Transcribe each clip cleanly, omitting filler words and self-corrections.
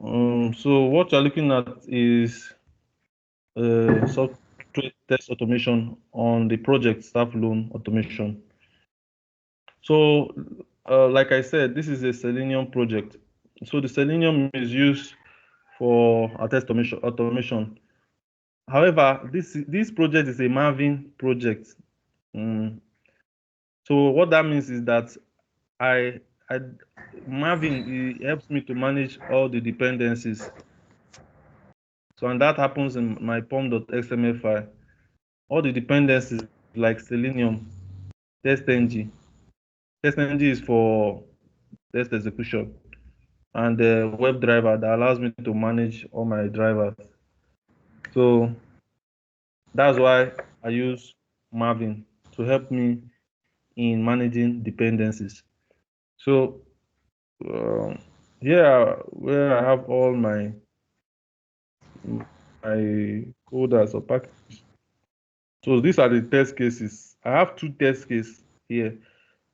So what you're looking at is software test automation on the project staff loan automation. So, like I said, this is a Selenium project. So the Selenium is used for a test automation. However, this project is a Maven project. So what that means is that I Maven helps me to manage all the dependencies. So and that happens in my pom.xml file. All the dependencies like Selenium, TestNG. TestNG is for test execution, and the WebDriver that allows me to manage all my drivers. So that's why I use Maven to help me in managing dependencies. So here where I have all my folders or packages. So these are the test cases. I have two test cases here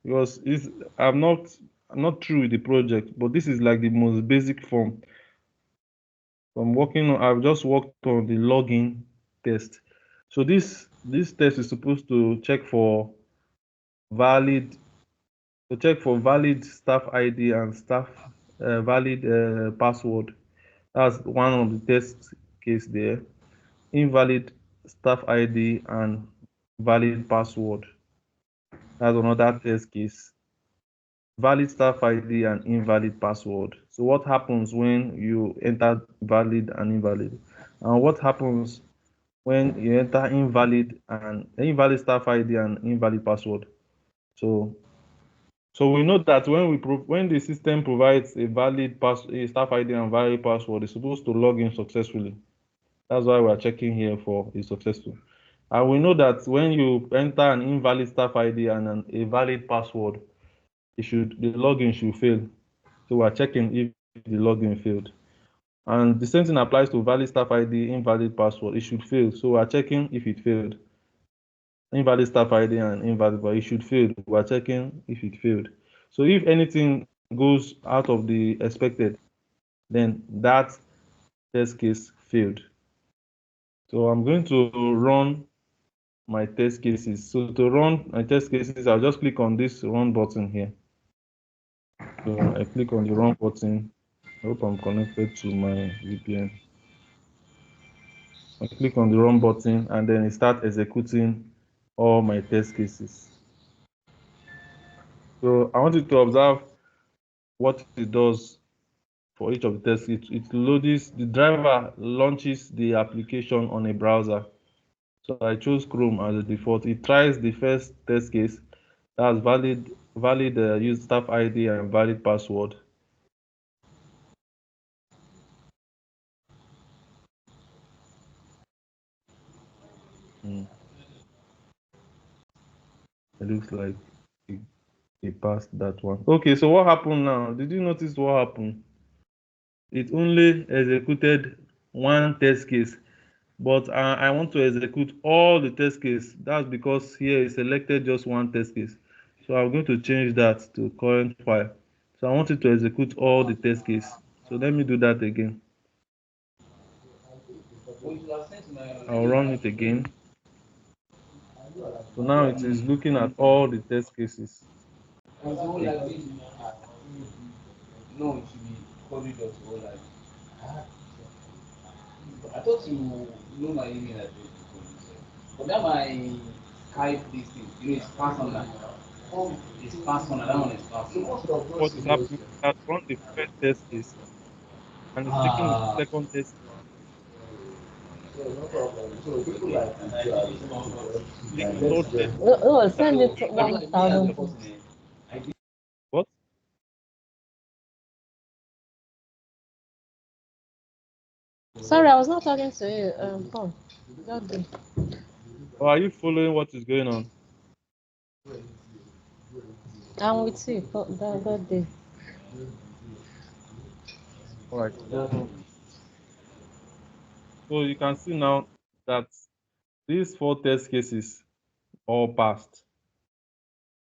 because I'm not through with the project, but this is like the most basic form. I've just worked on the login test. So this test is supposed to check for valid staff ID and staff valid password. That's one of the test case there. Invalid staff ID and valid password. That's another test case. Valid staff ID and invalid password. So what happens when you enter valid and invalid? And what happens when you enter invalid staff ID and invalid password? So we know that when the system provides a staff ID and valid password, it's supposed to log in successfully. That's why we're checking here for is successful. And we know that when you enter an invalid staff ID and a valid password, the login should fail. So we're checking if the login failed. And the same thing applies to valid staff ID, invalid password. It should fail. So we're checking if it failed. Invalid staff ID and invalid, but it should fail. We're checking if it failed. So if anything goes out of the expected, then that test case failed. So I'm going to run my test cases. So to run my test cases, I'll just click on this run button here. So I click on the run button. I hope I'm connected to my VPN. I click on the run button and then it starts executing all my test cases. So I want you to observe what it does for each of the tests. The driver launches the application on a browser. So I chose Chrome as a default. It tries the first test case. That's valid use staff ID and valid password. It looks like it passed that one. Okay, so what happened now? Did you notice what happened? It only executed one test case, but I want to execute all the test case. That's because here it selected just one test case. So I'm going to change that to current file. So I want it to execute all the test case. So let me do that again. I'll run it again. So now it is looking at all the test cases. No, it should be corridor or like. I thought you know my email address before you said. But that my Skype this thing, it's personal. It's personal. That one is personal. What is happening? It has run the first test case and it's taking the Ah. second test. The third test. Oh, send it to 1,000. What? Sorry, I was not talking to you. Paul. That day. Or are you following what is going on? I'm with you. That day. All right. So you can see now that these four test cases all passed.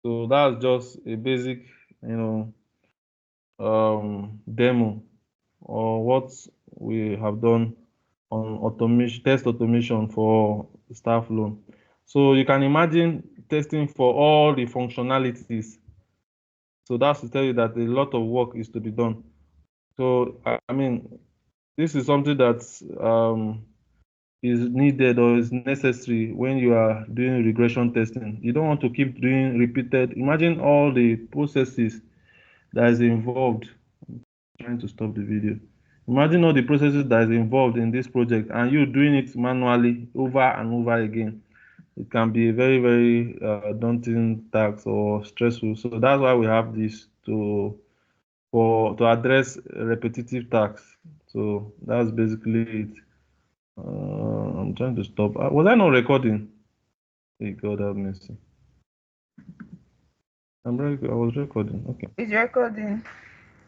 So that's just a basic, demo or what we have done on automation, test automation for staff loan. So you can imagine testing for all the functionalities. So that's to tell you that a lot of work is to be done. So I mean, this is something that is needed or is necessary when you are doing regression testing. You don't want to keep doing repeated. Imagine all the processes that is involved. I'm trying to stop the video. Imagine all the processes that is involved in this project and you doing it manually over and over again. It can be a very, very daunting task or stressful. So that's why we have this to address repetitive tasks. So that's basically it. I'm trying to stop. Was I not recording? Hey, God have mercy. I was recording. Okay. It's recording.